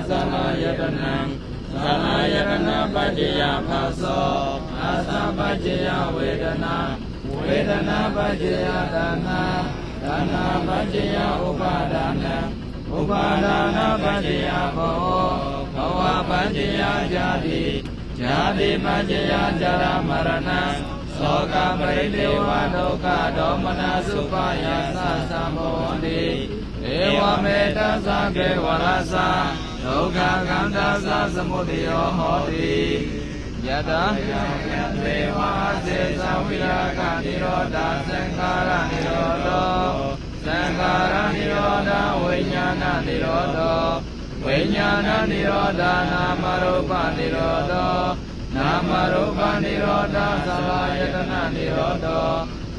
သလာယတနံသလာယတနာပัจจယဖာသောအာသပัจจယဝေဒနာဝေဒနာပัจจယဒါနာဒါနာပัจจယဥပါဒါနံဥပါဒါနာပัจจယဘောဘဝပัจจယဇာတိဇာတိပัจจယဇရာမရဏံသောကပရိဒေဝဒုက္ခဒေါမနစုပယသသံဘောတိဧဝမေတ္တသကေဝရသဒုက္ခကန္တသသမုဒယောဟောတိယတသေဝစေသဝိရာဂနိရောဓသံဃာရနိရောဓသံဃာရနိရောဓဝိညာဏနိရောဓဝိညာဏနိရောဓနာမရူပနိရောဓနာမရူပနိရောဓသလာယတနာနိရောဓ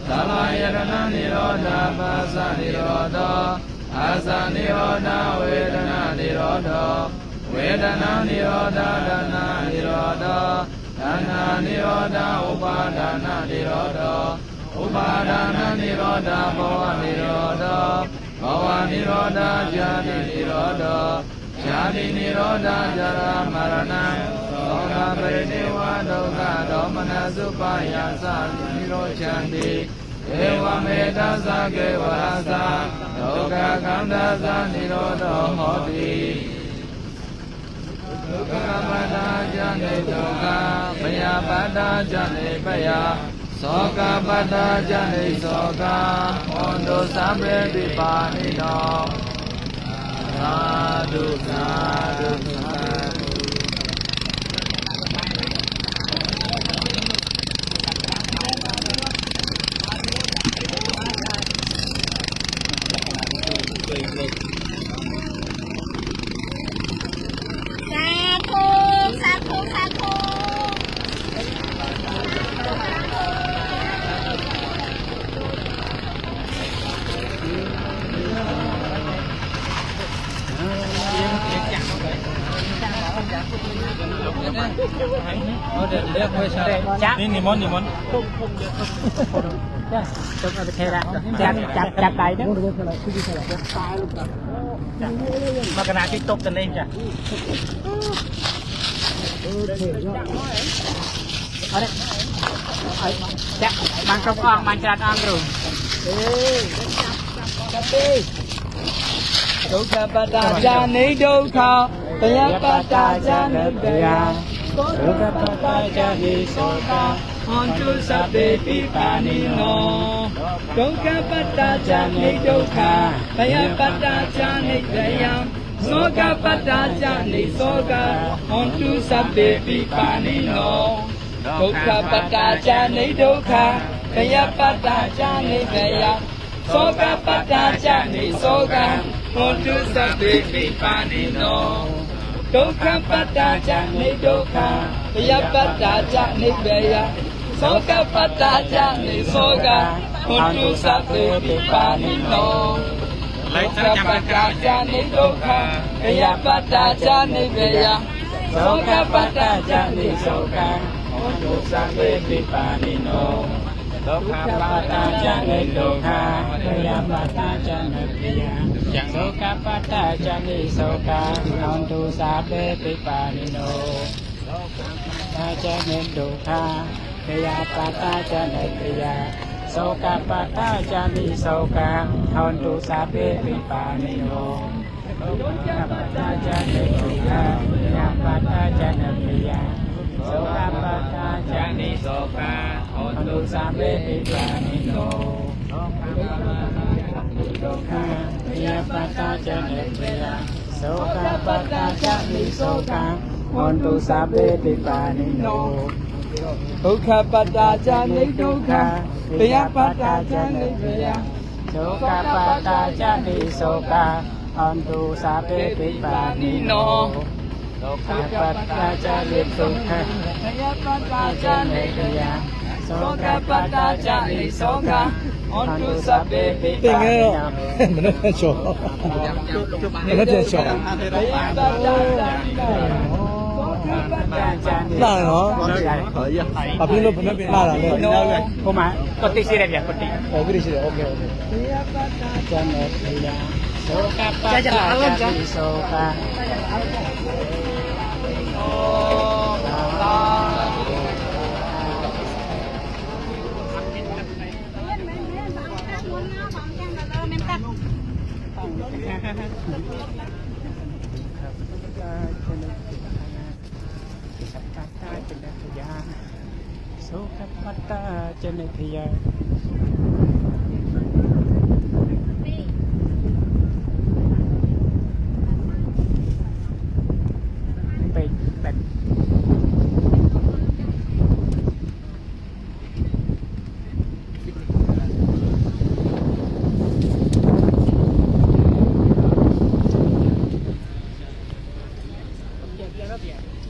သလာယတနာနိရောဓပါသနိရောဓအာသနိရောဓဝေဒနာနိရောဓဝေဒနာနိရောဓဒနာနိရောဓဒနာနိရောဓဥပါဒနာနိရောဓဥပါဒနာနိရောဓဘဝနိရောဓဘဝနိရောဓဇာတိနိရောဓဇာတိနိရောဓဇရာမရဏံသောကပရိဒေဝဒုက္ခဒေါမနစုပယသနိရောချန္တိဧဝမေတ္တသကေဝရသဒုက္ခကန္တသနိရောဓဟောတိဒုက္ခပတ္တာဇာနေဒုက္ခဘယပတ္တာဇာနေဘယသောကပတ္တာဇာနေသောကဟောတုသဗ္ဗေပိပါဏိနောသာဓုသာဓုသာဓုนี่นิมนต์จ้ะจบเอาไปเทระจับไก่นะมากระนาที่ตกกันเองจ้ะเอาเลยจ้ะมันกระพองมันจัดอังรูဒုက္ခပတ္တာဇာနေဒုက္ခဘယပတ္တာဇာနေဘယဒုက္ခပတ္တာဇာနေသောကဟောတုသဗ္ဗေပိပါဏိနောဒုက္ခပတ္တာဇာနေဒုက္ခဘယပတ္တာဇာနေဘယသောကပတ္တာဇာနေသောကဟောတုသဗ္ဗေပိပါဏိနောဒုက္ခပတ္တာဇာနေဒုက္ခဘယပတ္တာဇာနေဘယသောကပတ္တာဇာနေသောကဟောတုသဗ္ဗေပိပါဏိနောဒုက္ခပတ္တာဇာနေဒုက္ခဘယပတ္တာဇာနေဘယသောကပတ္တာဇာနေသောကဟောတုသဗ္ဗေပိပါဏိနောဒုက္ခပတ္တာဇာနေဒုက္ခဘယပတ္တာဇာနေဘယသောကပတ္တာဇာနေသောကဟောတုသဗ္ဗေပိပါဏိနောဒုက္ခပတ္တာဇာနေဒုက္ခဘယပတ္တာဇာနေဘယသောကပတ္တာဇာနေသောကဟောတုသဗ္ဗေပိပါဏိနောဒုက္ခပတ္တာဇာနေဒုက္ခဘယပတ္တာဇာနေဘယသောကပတ္တာဇာနေသောကဟောတုသဗ္ဗေပိပါဏိနောဒုက္ခပတ္တာဇာနေဒုက္ခဘယပတ္တာဇာနေဘယသောကပတ္တာဇာနေသောကဟောတုသဗ္ဗေပိပါဏိနောဒုက္ခဘယပတ္တာဇာနေဘယသောကပတ္တာဇာနေသောကဟောတုသဗ္ဗေပိပါဏိနောဒုက္ခပတ္တာဇာနေဒုက္ခဘယပတ္တာဇာနေဘယသောကပတ္တာဇာနေသောကဟောတုသဗ္ဗေပိပါဏိနောဒုက္ခပတ္တာဇာနေဒုက္ခဘယပတ္တာဇာနေဘယသောကပတ္တာဇာနေသောကဟောတုသဗ္ဗေပိပါဏိနောမနက်ချောမနက်ချောဘယပတ္တာဇာနေလာနော်ဘာဖြစ်လို့ဘယ်နဲ့လာတာလဲဟိုမှာကတိရှိတယ်ဗျကတိဟိုကတိရှိတယ်โอเคဘယပတ္တာဇာနေဘယသောကပတ္တာဇာနေသောက မတ္တကျနေဖျားပိတ်ပတ် ပြန်တော့ပြန်